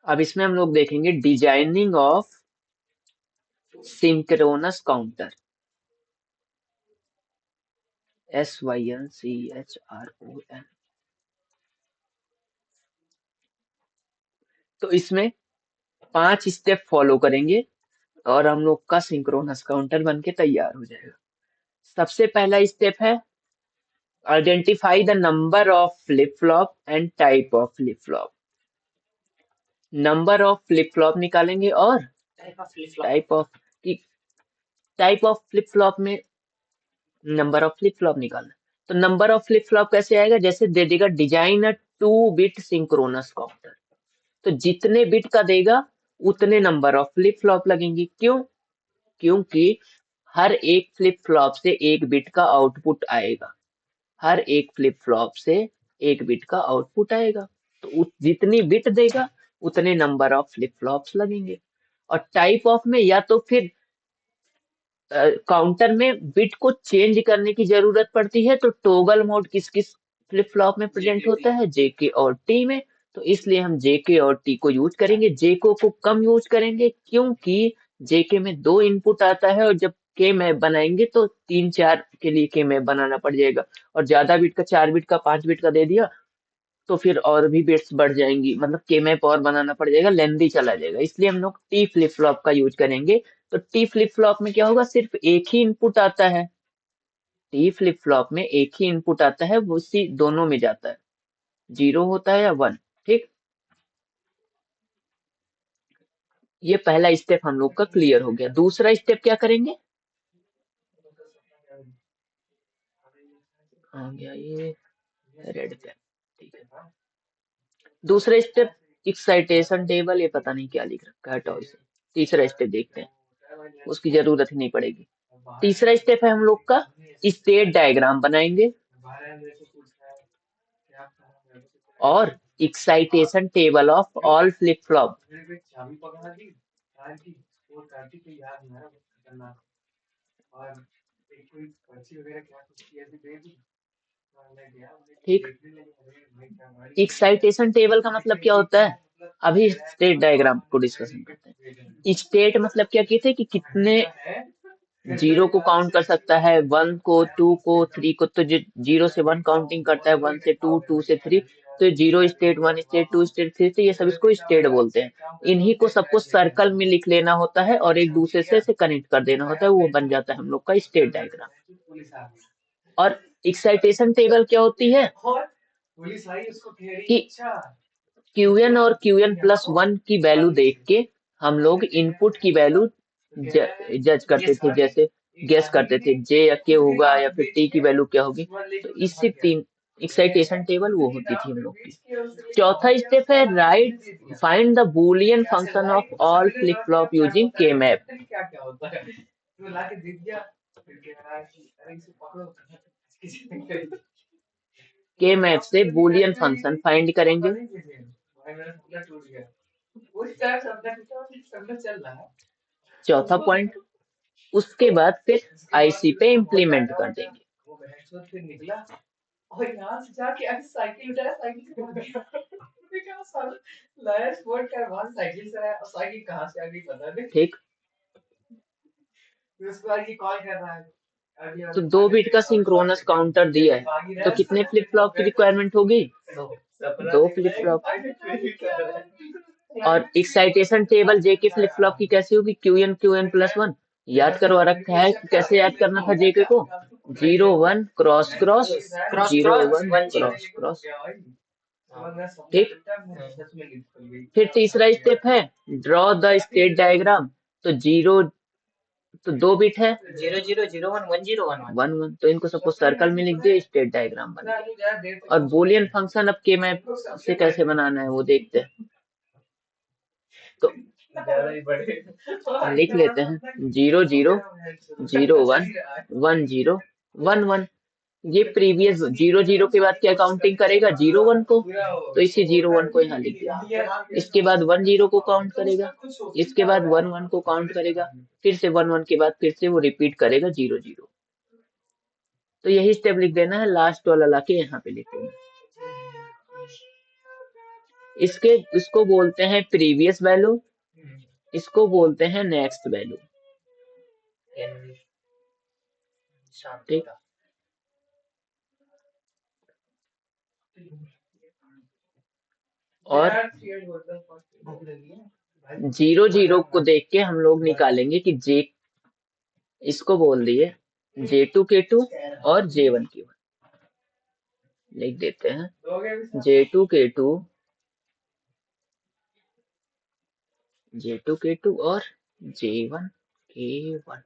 अब इसमें हम लोग देखेंगे designing of synchronous counter. SYNCHRON। तो इसमें 5 स्टेप फॉलो करेंगे और हम लोग का सिंक्रोनस काउंटर बन के तैयार हो जाएगा। सबसे पहला स्टेप है identify the number of flip flop and type of flip flop. Number of flip flop निकालेंगे और type of type of flip flop में नंबर ऑफ फ्लिप फ्लॉप निकालना। तो नंबर ऑफ फ्लिप फ्लॉप कैसे आएगा, जैसे दे देगा design a 2 bit synchronous counter, तो जितने बिट का देगा उतने नंबर ऑफ फ्लिप फ्लॉप लगेंगी। क्यों? क्योंकि हर एक फ्लिप फ्लॉप से एक बिट का आउटपुट आएगा। हर एक फ्लिप फ्लॉप से एक बिट का आउटपुट आएगा, तो जितनी बिट देगा उतने नंबर ऑफ फ्लिप फ्लॉप्स लगेंगे। और टाइप ऑफ में या तो फिर काउंटर में बिट को चेंज करने की जरूरत पड़ती है, तो टोगल मोड किस किस फ्लिप फ्लॉप में प्रेजेंट होता है, जेके और टी में। तो इसलिए हम जेके और टी को यूज करेंगे, जेको को कम यूज करेंगे, क्योंकि जेके में 2 इनपुट आता है और जब के मैप बनाएंगे तो 3 4 के लिए के मैप बनाना पड़ जाएगा। और ज्यादा बिट का, 4 बिट का, 5 बिट का दे दिया तो फिर और भी बिट्स बढ़ जाएंगी, मतलब के मैप और बनाना पड़ जाएगा, लेंदी चला जाएगा। इसलिए हम लोग टी फ्लिप फ्लॉप का यूज करेंगे। तो टी फ्लिप फ्लॉप में क्या होगा, सिर्फ एक ही इनपुट आता है। टी फ्लिप फ्लॉप में एक ही इनपुट आता है, वो उसी दोनों में जाता है, 0 होता है या 1। ठीक, ये पहला स्टेप हम लोग का क्लियर हो गया। दूसरा स्टेप क्या करेंगे, आ गया ये रेड पेन। ठीक है, दूसरा स्टेप एक्साइटेशन टेबल, ये पता नहीं क्या लिख रखा है, हटाओ इसे। तीसरा स्टेप देखते हैं, उसकी जरूरत ही नहीं पड़ेगी। तीसरा स्टेप है हम लोग का स्टेट डायग्राम बनाएंगे और excitation table of all flip flop. ठीक, एक्साइटेशन टेबल का मतलब क्या होता है, अभी स्टेट डायग्राम को डिस्कशन करते हैं। स्टेट मतलब क्या कहते हैं कि कितने जीरो को काउंट कर सकता है, 1 को, 2 को, 3 को। तो जो 0 से 1 काउंटिंग करता है, 1 से 2, 2 से 3, तो 0 स्टेट, 1 स्टेट, 2 स्टेट, 3, तो ये सब इसको स्टेट बोलते हैं। इन्हीं को सबको सर्कल में लिख लेना होता है और एक दूसरे से कनेक्ट कर देना होता है, वो बन जाता है हम लोग का स्टेट डायग्राम। और एक्साइटेशन टेबल क्या होती है कि क्यूएन और क्यूएन प्लस 1 की वैल्यू देख के हम लोग इनपुट की वैल्यू जज करते थे, जैसे गेस करते थे जे या के होगा या फिर टी की वैल्यू क्या होगी। तो इससे 3 एक्साइटेशन टेबल वो होती थी हम लोग की। चौथा स्टेप है right find the Boolean function of all flip flop using के मैप। के मैप से बूलियन फंक्शन फाइंड करेंगे। चौथा पॉइंट, उसके बाद फिर आईसी पे इम्प्लीमेंट कर देंगे। ठीक, तो 2 बिट का सिंक्रोनस काउंटर दिया है, तो कितने फ्लिप फ्लॉप की रिक्वायरमेंट होगी, 2 फ्लिप फ्लॉप। और excitation table JK flip flop की कैसी होगी, क्यूएन प्लस 1। याद करवा रखा है कि कैसे याद करना था जेके को, 0 1 क्रॉस क्रॉस 0 1 क्रॉस क्रॉस। ठीक, फिर तीसरा स्टेप है ड्रॉ द स्टेट डायग्राम। तो 0, तो 2 बिट है, 0 0 0 1 1 0 1 1 तो इनको सबको सर्कल में लिख दिया, स्टेट डायग्राम बन गया। और बोलियन फंक्शन अब के मैप से कैसे बनाना है वो देखते हैं। तो लिख लेते हैं 0 0 0 1 1 0 1 1। ये प्रीवियस 0 0 के बाद क्या काउंटिंग करेगा, 0 1 को, तो इसी 0 1 को यहाँ लिख दिया। इसके बाद 1 0 को काउंट करेगा, इसके बाद 1 1 को काउंट करेगा, फिर से 1 1 के बाद फिर से वो रिपीट करेगा 0 0। तो यही स्टेप लिख देना है, लास्ट वाला लाके यहाँ पे लिख देना। इसको बोलते हैं प्रीवियस वैल्यू, इसको बोलते हैं नेक्स्ट वैल्यू। ठीक, और 0 0 को देख के हम लोग निकालेंगे कि जे, इसको बोल दिए J2 K2 और J1 K1, लिख देते हैं J2 K2, J2 K2 और J1 K1।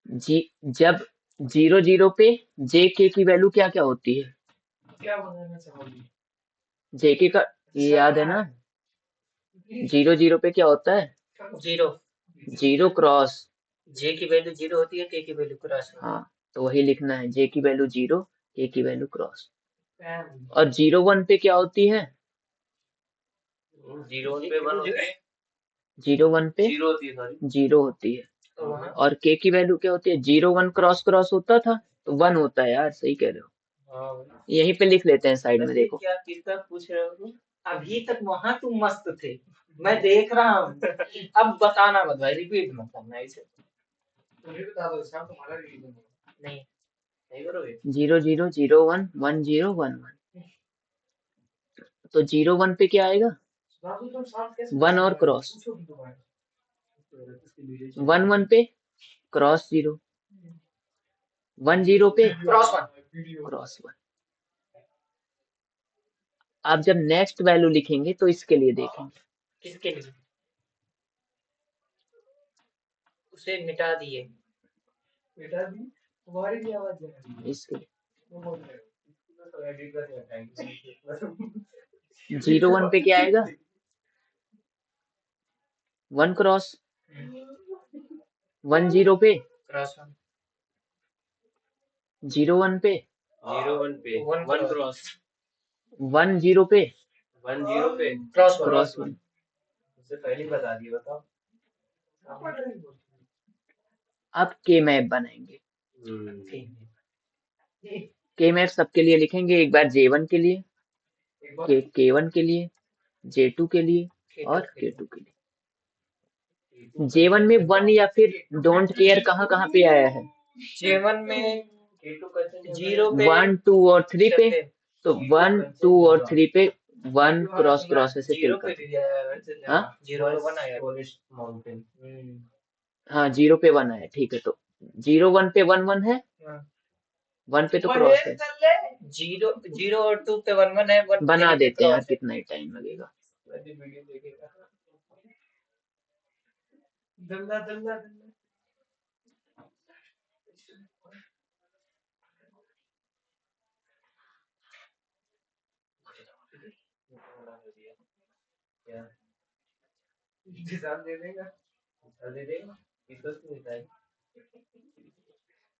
जी, जब 0 0 पे JK की वैल्यू क्या क्या होती है? JK का ये याद है ना? 0 0 पे क्या होता है? 0 क्रॉस, J की वैल्यू 0 होती है, K की वैल्यू क्रॉस। हाँ, तो वही लिखना है, J की वैल्यू 0, K की वैल्यू क्रॉस। और 0 1 पे क्या होती है? 0 1 पे 1 होती है, 0 1 पे 0 होती है। और K की वैल्यू क्या होती है? 0 1 क्रॉस क्रॉस होता था तो 1 होता है यार, सही कह रहे हो। यहीं पे लिख लेते हैं साइड में, देखो। क्या किसका पूछ रहे हो? अभी तक वहां तुम मस्त थे, मैं देख रहा हूँ। अब बताना मत भाई, रिपीट मत करना इसे। तुम्हें बता दो साहब, तुम्हारा नहीं करोगे। 0 0 0 1 1 0 1 1, तो 0 1 पे क्या आएगा? 1 और क्रॉस, 1 1 पे क्रॉस 0, 1 0 पे क्रॉस 1। आप जब नेक्स्ट वैल्यू लिखेंगे तो इसके लिए देखेंगे। किसके लिए? उसे मिटा दिए, तुम्हारी भी आवाज इसके लिए। 0 1 पे क्या आएगा? 1 क्रॉस, 1 0 पे क्रॉस 1, 0 1 पे 1 क्रॉस, 1 0 पे क्रॉस 1। उससे पहले बता दिए, बताओ। अब के मैप बनाएंगे। के मैप सबके लिए लिखेंगे, एक बार J1 के लिए, K1 के लिए, J2 के लिए और K2 के लिए। J1 में 1 या फिर डोंट केयर कहाँ कहाँ पे आया है? J1 में 0 पे 1 2 और 3 पे, तो 1 2 और 3 पे 1 क्रॉस क्रॉस ऐसे फिल कर दो। हाँ, 0 1 आया, हाँ 0 पे 1 आया, ठीक है। तो 0 1 पे 1 1 है, 1 पे तो क्रॉस है। 0 0 और 2 पे 1 1 है, बना देते हैं यार, कितना ही टाइम लगेगा।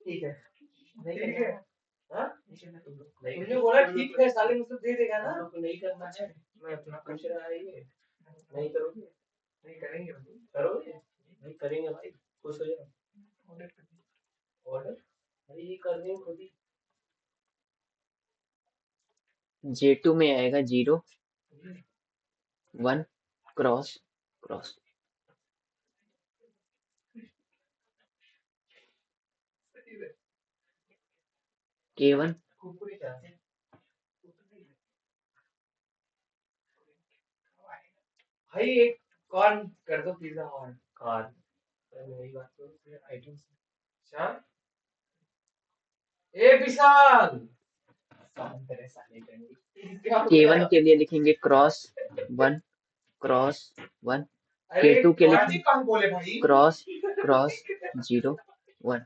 ठीक है, तुमने बोला ठीक है साले, मतलब दे देगा ना। नहीं करना है, मैं अपना पूछ रहा है, ये नहीं करोगे? नहीं करेंगे, करोगे? नहीं करेंगे भाई, खुश हो जाओ। ऑर्डर भाई ये कर देंगे खुद ही। J2 में आएगा 0 1 क्रॉस क्रॉस। K1 भाई एक कॉर्न कर दो, पिज्जा और कॉर्न। मेरी बात तो आइटम अच्छा, ए विशाल K1 के लिए लिखेंगे क्रॉस 1 क्रॉस 1, K2 के लिए क्रॉस क्रॉस 0 1।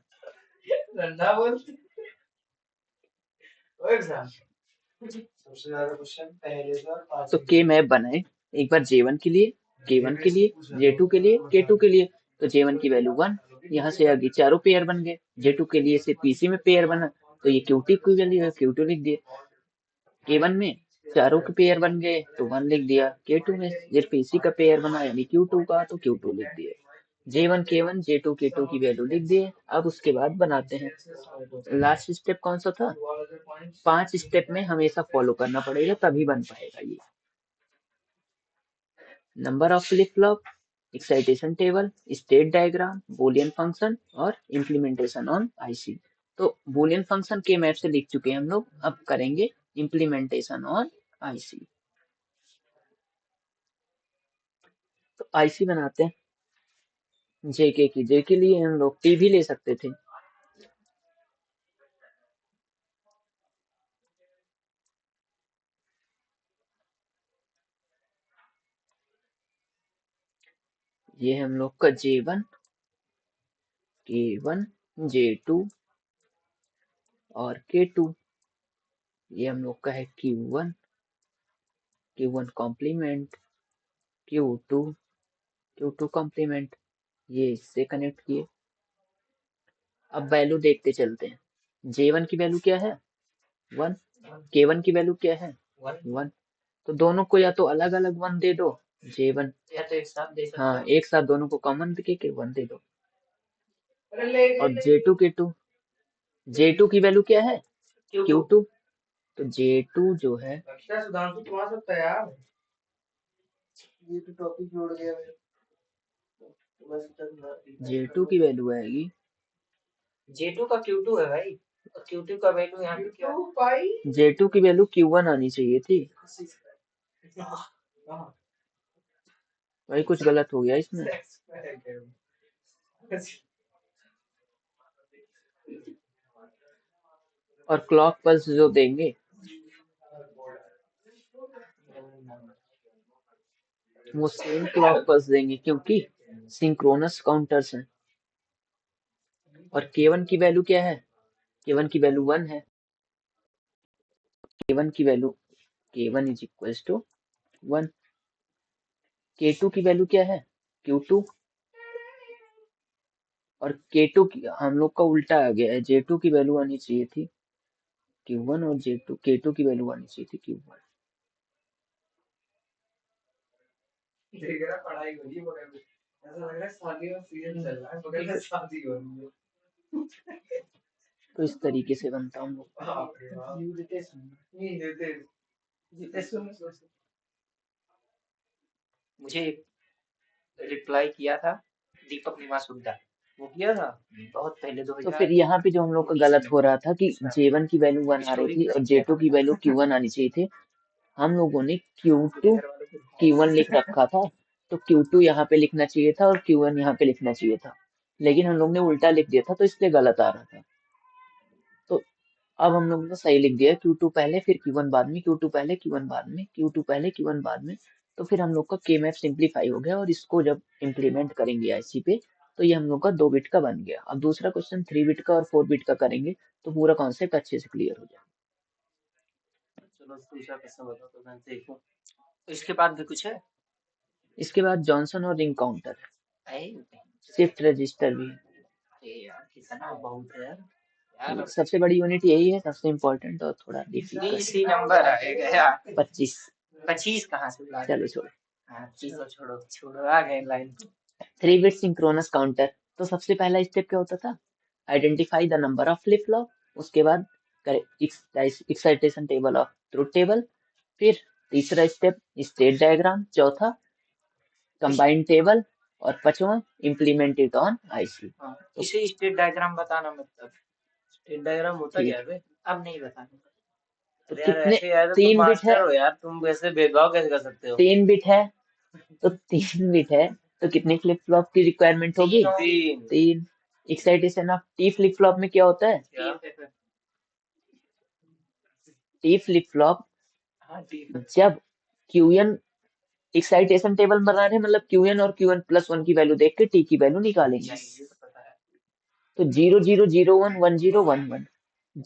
तो के मैप बनाए, एक बार J1 के लिए, K1 के लिए, J2 के लिए, K2 के लिए। तो J1 की वैल्यू 1, यहाँ से आगे चारों पेयर बन गए। J2 के लिए से PC में पेयर बना, तो ये Q2 की वैल्यू है, Q2 लिख दिए। K1 में चारों के पेयर बन गए तो 1 लिख दिया। K2 में सिर्फ PC का पेयर बना यानी Q2 का, तो Q2 लिख दिया। J1 K1 J2 K2 की वैल्यू लिख दिए। अब उसके बाद बनाते हैं। लास्ट स्टेप कौन सा था? 5 स्टेप में हमेशा फॉलो करना पड़ेगा, तभी बन पाएगा ये। Number of flip flop, excitation table, state diagram, Boolean function और इम्प्लीमेंटेशन ऑन आईसी। तो बूलियन फंक्शन के मैप से लिख चुके हैं हम लोग, अब करेंगे इम्प्लीमेंटेशन ऑन आईसी। तो आईसी बनाते हैं जेके की। जेके लिए हम लोग टी भी ले सकते थे। ये हम लोग का J1 K1 J2 और K2। ये हम लोग का है Q1 Q1 complement, Q2 Q2 complement. ये इससे कनेक्ट किए। अब वैल्यू देखते चलते हैं। J1 की वैल्यू क्या है? 1। K1 की वैल्यू क्या है? 1। तो दोनों को या तो अलग अलग 1 दे दो, J1 या तो एक साथ दे सकते हो। हाँ, एक साथ दोनों को कॉमन दे के 1 दे दो। और J2 K2, J2 की वैल्यू क्या है? Q2। तो J2 जो है, J2 की वैल्यू आएगी, J2 का Q2 है भाई, और Q2 का वैल्यू यहाँ पे क्या है? J2 की वैल्यू Q1 आनी चाहिए थी भाई, कुछ गलत हो गया इसमें। और क्लॉक पल्स जो देंगे वो सेम क्लॉक पल्स देंगे, क्योंकि सिंक्रोनस काउंटर्स हैं। और K1 की वैल्यू क्या है? K1 की वैल्यू 1 है। K1 की value K1 is equals to 1। K2 की वैल्यू क्या है? Q2। और K2 की हम लोग का उल्टा आ गया है, J2 की वैल्यू आनी चाहिए थी Q1 और J2 K2 की वैल्यू आनी चाहिए थी Q1। पढ़ाई हो रही है, ऐसा लग रहा है शादी का सीजन चल रहा है, बगल में शादी हो रही है। तो इस तरीके से बनता हम लोग। मुझे रिप्लाई किया था दीपक निवास हुड्डा, वो किया था बहुत पहले 2000। तो फिर यहाँ पे जो हम लोग का गलत हो रहा था कि J1 की वैल्यू 1 आ रही थी और J2 की वैल्यू Q1 आनी चाहिए थी। हम लोगों ने Q2 Q1 लिख रखा था, तो Q2 यहाँ पे लिखना चाहिए था और Q1 यहाँ पे लिखना चाहिए था, लेकिन हम लोग ने उल्टा लिख दिया था, तो इसलिए गलत आ रहा था। तो अब हम लोग ने सही लिख दिया, Q2 पहले फिर Q1 बाद में, Q2 पहले Q1 बाद में, Q2 पहले Q1 बाद में। तो फिर हम लोग का के मैप सिंप्लीफाई हो गया, और इसको जब इम्प्लीमेंट करेंगे आईसी पे तो ये हम लोग का 2 बिट का बन गया। अब दूसरा क्वेश्चन 3 बिट का और 4 बिट का करेंगे, तो पूरा कॉन्सेप्ट अच्छे से क्लियर हो जाएगा। चलो दूसरा क्वेश्चन बताओ तो मैं देखूं। तो इसके बाद भी कुछ है? इसके बाद जॉनसन और रिंग काउंटर है, शिफ्ट रजिस्टर भी है। यार कितना बहुत है यार, सबसे बड़ी यूनिट यही है, सबसे इम्पोर्टेंट और थोड़ा डिफिकल्ट। इसी नंबर आएगा यार, 25। 25 कहाँ से ला? चलो छोड़ो, हाँ चीजों छोड़ो छोड़ो, आ गए लाइन। 3 bit synchronous counter. तो सबसे पहला स्टेप क्या होता था? Identify the number of flip flop. उसके बाद excitation table of truth table. फिर तीसरा स्टेप स्टेट डायग्राम। चौथा कंबाइंड टेबल। और पांचवा इम्प्लीमेंट इट ऑन आईसी। इसे स्टेट डायग्राम बताना, मतलब स्टेट डायग्राम होता क्या है? अब नहीं बताना। तो कितने? 3 बिट है यार, तुम वैसे भेदभाव कैसे कर सकते हो? 3 बिट है, तो 3 बिट है, तो कितने फ्लिप फ्लॉप की रिक्वायरमेंट होगी? 3। Excitation of T flip flop में क्या होता है? टी फ्लिप फ्लॉप जब क्यूएन एक्साइटेशन टेबल बना रहे हैं, मतलब क्यूएन और क्यूएन प्लस 1 की वैल्यू देख के टी की वैल्यू निकालेंगे। तो 0 0 0 1 1 0 1 1।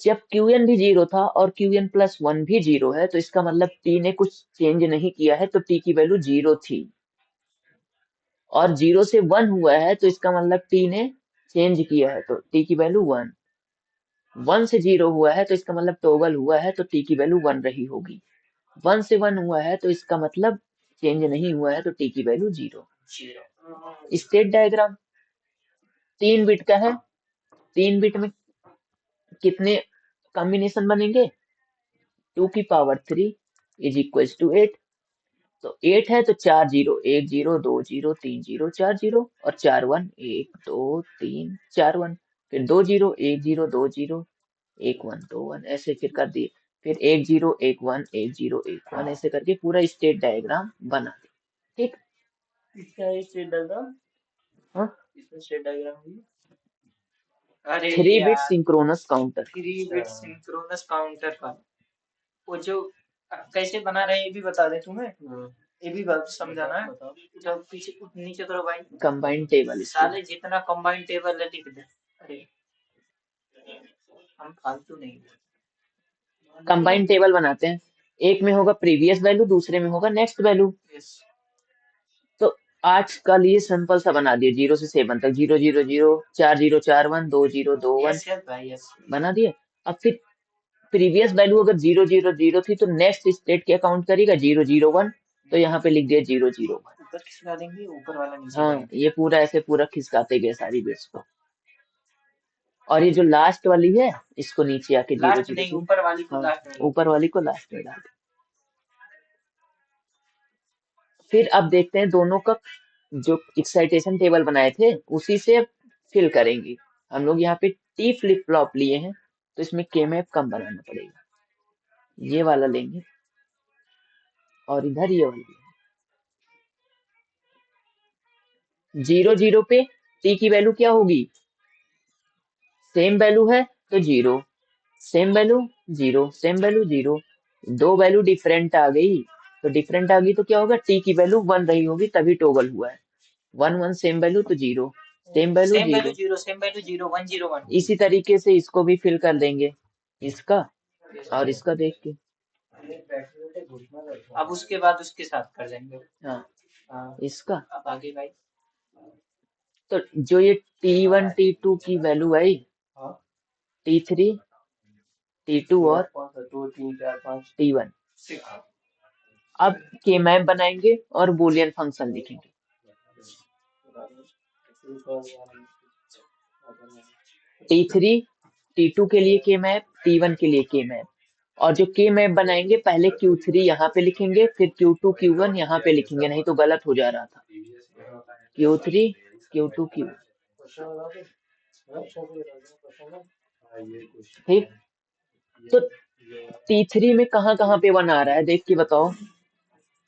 जब क्यूएन भी 0 था और क्यूएन प्लस 1 भी 0 है, तो इसका मतलब टी ने कुछ चेंज नहीं किया है, तो टी की वैल्यू 0 थी। और 0 से 1 हुआ है, तो इसका मतलब टी ने चेंज किया है, तो टी की वैल्यू 1। 1 से 0 हुआ है, तो इसका मतलब टॉगल हुआ है, तो टी की वैल्यू 1 रही होगी। 1 से 1 हुआ है, तो इसका मतलब चेंज नहीं हुआ है, तो टी की वैल्यू 0। State diagram. 3 बिट का है, 3 बिट में कितने कॉम्बिनेशन बनेंगे, 2 की पावर 3 इज इक्वल टू 8। तो 8 है तो 4 zero, 1 zero 2 zero 3 zero 4 zero, और 4 1, 1 2 3 4 1, फिर 2 जीरो 1 जीरो 2 जीरो 1 1 2 1, ऐसे फिर कर दिए, फिर 1 0 1 1 1 0 1 1, ऐसे करके पूरा स्टेट डायग्राम बना दिया। ठीक, इसका स्टेट डायग्राम, हाँ, इसमें स्टेट डायग्राम भी। अरे 3 बिट यार, synchronous counter, 3 bit synchronous counter का वो जो कैसे बना रहे हैं ये भी बता दे तुम्हें, ये भी बात समझाना है। जब पीछे नीचे करो भाई, कंबाइन टेबल, साले जितना कंबाइन टेबल है लिख दे। अरे हम फालतू नहीं, कंबाइन टेबल बनाते हैं, एक में होगा प्रीवियस वैल्यू, दूसरे में होगा नेक्स्ट वैल्यू। यस। तो आज का लिए सिंपल सा बना दिए, 0 से 7 तक, 0 0 0 4 0 4 1 2 0 2 1, यस यस भाई यस। बना दिए। अब फिर प्रीवियस वैल्यू अगर 0 0 0 थी तो नेक्स्ट स्टेट क्या काउंट करेगा, 0 0 1, तो यहाँ पे लिख दिया 0 0 1। ऊपर खिसका देंगे, ऊपर वाला नीचे हाँ, करेंगे। ये पूरा ऐसे पूरा खिसकाते गए सारी बिट्स को, और ये जो लास्ट वाली है इसको नीचे आके 0 लास्ट 0 नहीं, 0, ऊपर वाली को लास्ट में, ऊपर वाली को लास्ट में डाल। फिर अब देखते हैं दोनों का जो एक्साइटेशन टेबल बनाए थे उसी से फिल करेंगे। हम लोग यहाँ पे टी फ्लिप फ्लॉप लिए हैं तो इसमें के मैप कम बनाना पड़ेगा, ये वाला लेंगे और इधर ये वाला। 0 0 पे टी की वैल्यू क्या होगी, सेम वैल्यू है तो 0, सेम वैल्यू 0, सेम वैल्यू 0, दो वैल्यू डिफरेंट आ गई, तो डिफरेंट आ गई तो क्या होगा, टी की वैल्यू 1 रही होगी तभी टॉगल हुआ है, 1 1 सेम वैल्यू तो 0, सेम वैल्यू 0, सेम वैल्यू 0 1 0 1। इसी तरीके से इसको भी फिल कर देंगे, इसका और इसका देख के। अब उसके बाद उसके साथ कर देंगे। हाँ, इसका अब आगे भाई, तो जो ये T1 T2 की वैल्यू आई, T3 T2 और 2 3 4 5 T1, अब के मैप बनाएंगे और बूलियन फंक्शन लिखेंगे। T3 T2 के लिए के मैप, T1 के लिए के मैप, और जो के मैप बनाएंगे पहले Q3 यहाँ पे लिखेंगे, फिर Q2 Q1 यहाँ पे लिखेंगे, नहीं तो गलत हो जा रहा था, Q3 Q2 Q1। ठीक, तो T3 में कहाँ कहाँ पे 1 आ रहा है देख के बताओ।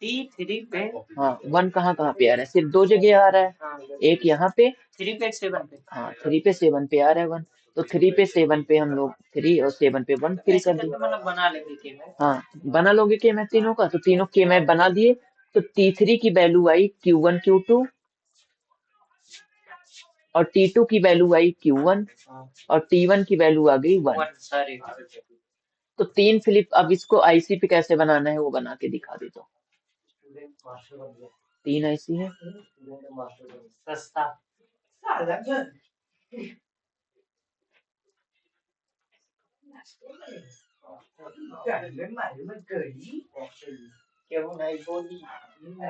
T3 पे, हाँ 1 कहाँ कहाँ पे आ रहा है, सिर्फ 2 जगह आ रहा है, एक यहाँ पे 3 पे 7 पे। हाँ 3 पे 7 पे आ रहा है 1, तो 3 पे 7 पे हम लोग 3 और 7 पे 1 फिल कर दिए। मतलब बना लेंगे के मैप। हाँ, बना लोगे के मैप तीनों का, तो तीनों के मैप बना दिए। तो T3 की वैल्यू आई Q1 Q2 और T2 की वैल्यू आई Q1 और T1 की वैल्यू आ गई 1। तो 3 फ्लिप, अब इसको आईसी पे कैसे बनाना है वो बना के दिखा देता हूँ। 3 आईसी है, सस्ता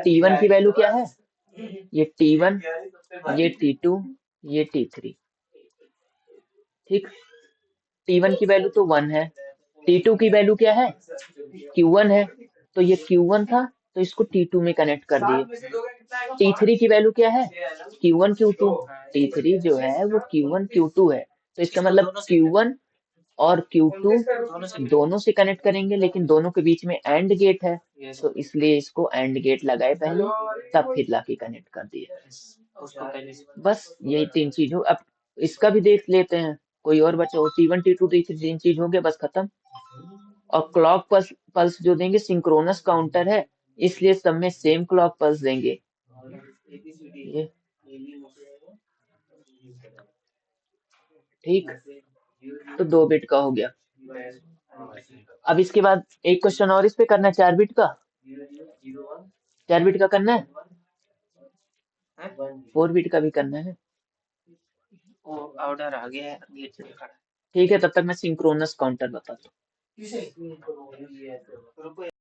T1 की वैल्यू क्या है, ये T1, ये T2, ये T3। ठीक, T1 की वैल्यू तो 1 है, T2 की वैल्यू क्या है, Q1 है, तो ये Q1 था तो इसको T2 में कनेक्ट कर दिए। T3 की वैल्यू क्या है, Q1 Q2, T3 जो है वो Q1 Q2 है, तो इसका मतलब Q1 और Q2 दोनों से कनेक्ट करेंगे, लेकिन दोनों के बीच में एंड गेट है, तो इसलिए इसको एंड गेट लगाए पहले, तब फिर लाके कनेक्ट कर दिए। बस यही 3 चीज हो। अब इसका भी देख लेते हैं, कोई और बचा हो, T1 T2 T3 3 चीज हो गया, बस खत्म। और क्लॉक पल्स जो देंगे सिंक्रोनस काउंटर है, इसलिए सब में सेम क्लॉक पल्स देंगे। ये ठीक, तो 2 बिट का हो गया। अब इसके बाद एक क्वेश्चन और इस पे करना है, 4 बिट का, 4 बिट का करना है, 4 बिट का भी करना है। ऑर्डर आ गया है, ठीक है, तब तक मैं सिंक्रोनस काउंटर बताता हूँ।